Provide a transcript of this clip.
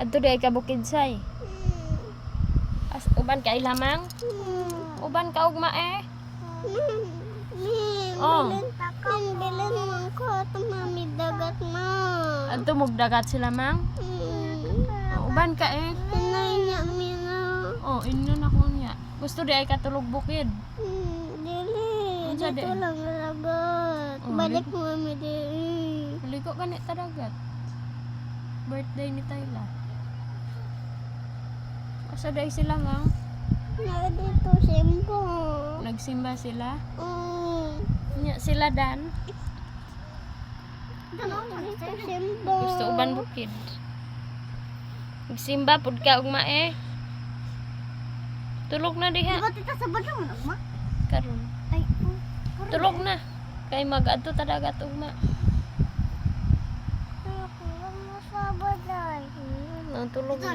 Adto di ay ka Bukidsay. As uban ka ilamang? Uban ka ugma eh. Oh. Bilin mo ko ito mami dagat ma. Adto mugdagat sila mang? Uban ka eh. Inay niya mina. Oh, inyo na ko niya. Gusto di ay katulog bukid. Dili. Unsa di? Dito lang lagat. Oh, Balik mo mami dili. Liko ka ni tadagat. Birthday ni Tayla. Asa day sila mang? Na dito simpo. Nagsimba sila? Mm. Nya sila dan. Dito simpo. Gusto uban bukid. Nagsimba pud ka ugma eh. Tulog na diha. Diba tita sa badang mo ma? Karon. Ay. Tulog na. Kay mag-adto tadagat ugma. Ako mo sa baday. Tulog na.